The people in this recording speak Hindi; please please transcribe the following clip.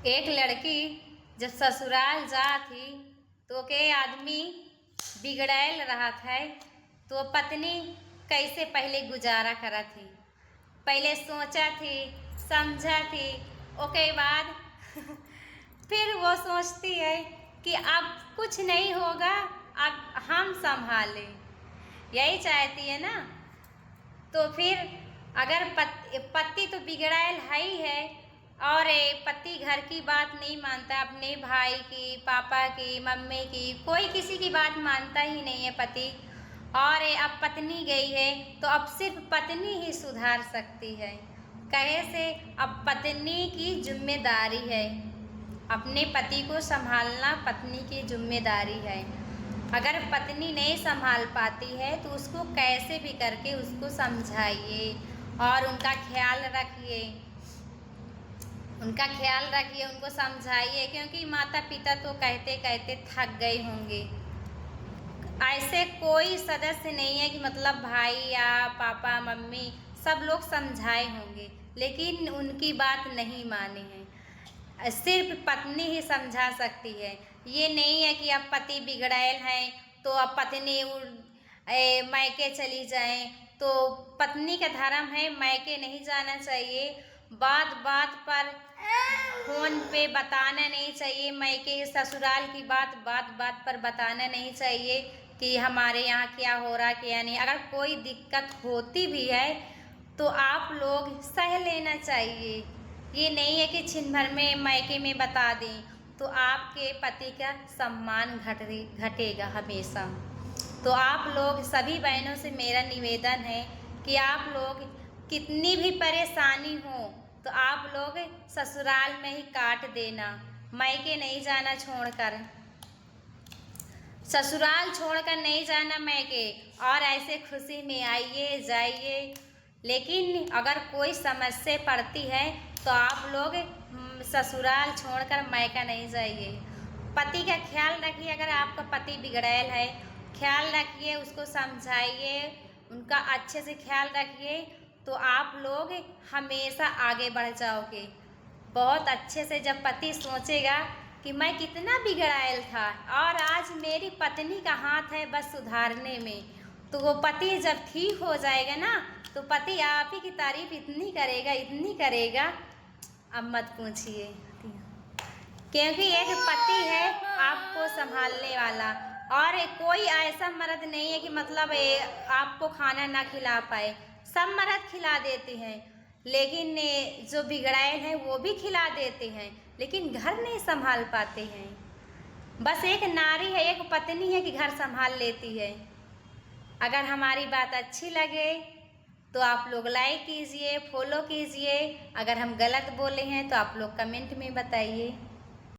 एक लड़की जब ससुराल जा थी तो के आदमी बिगड़ैल रहा था, तो पत्नी कैसे पहले गुजारा करा थी, पहले सोचा थी, समझा थी, ओके बाद फिर वो सोचती है कि अब कुछ नहीं होगा, अब हम संभालें, यही चाहती है ना। तो फिर अगर पति तो बिगड़ैल है ही है, और पति घर की बात नहीं मानता, अपने भाई की, पापा की, मम्मी की, कोई किसी की बात मानता ही नहीं है पति। और अब पत्नी गई है तो अब सिर्फ पत्नी ही सुधार सकती है। कहे से अब पत्नी की जिम्मेदारी है, अपने पति को संभालना पत्नी की जिम्मेदारी है। अगर पत्नी नहीं संभाल पाती है तो उसको कैसे भी करके उसको समझाइए और उनका ख्याल रखिए, उनको समझाइए, क्योंकि माता पिता तो कहते कहते थक गए होंगे। ऐसे कोई सदस्य नहीं है कि मतलब भाई या पापा मम्मी सब लोग समझाए होंगे, लेकिन उनकी बात नहीं मानी है। सिर्फ पत्नी ही समझा सकती है। ये नहीं है कि अब पति बिगड़ैल हैं तो अब पत्नी मायके चली जाए, तो पत्नी का धर्म है मायके नहीं जाना चाहिए। बात बात पर फोन पे बताना नहीं चाहिए, मायके ससुराल की बात बात बात पर बताना नहीं चाहिए कि हमारे यहाँ क्या हो रहा क्या नहीं। अगर कोई दिक्कत होती भी है तो आप लोग सह लेना चाहिए। ये नहीं है कि छिन भर में मायके में बता दें तो आपके पति का सम्मान घटेगा हमेशा। तो आप लोग सभी बहनों से मेरा निवेदन है कि आप लोग कितनी भी परेशानी हो तो आप लोग ससुराल में ही काट देना, मायके नहीं जाना छोड़कर, ससुराल छोड़कर नहीं जाना मायके, और ऐसे खुशी में आइए जाइए। लेकिन अगर कोई समस्या पड़ती है तो आप लोग ससुराल छोड़कर मायका नहीं जाइए। पति का ख्याल रखिए, अगर आपका पति बिगड़ैल है ख्याल रखिए, उसको समझाइए, उनका अच्छे से ख्याल रखिए, तो आप लोग हमेशा आगे बढ़ जाओगे। बहुत अच्छे से जब पति सोचेगा कि मैं कितना बिगड़ैल था और आज मेरी पत्नी का हाथ है बस सुधारने में, तो वो पति जब ठीक हो जाएगा ना तो पति आप ही की तारीफ इतनी करेगा, अब मत पूछिए। क्योंकि एक पति है आपको संभालने वाला, और कोई ऐसा मर्द नहीं है कि मतलब आपको खाना ना खिला पाए। सब मर्द खिला देते हैं, लेकिन जो बिगड़ैल हैं वो भी खिला देते हैं, लेकिन घर नहीं संभाल पाते हैं। बस एक नारी है, एक पत्नी है कि घर संभाल लेती है। अगर हमारी बात अच्छी लगे तो आप लोग लाइक कीजिए, फॉलो कीजिए। अगर हम गलत बोले हैं तो आप लोग कमेंट में बताइए।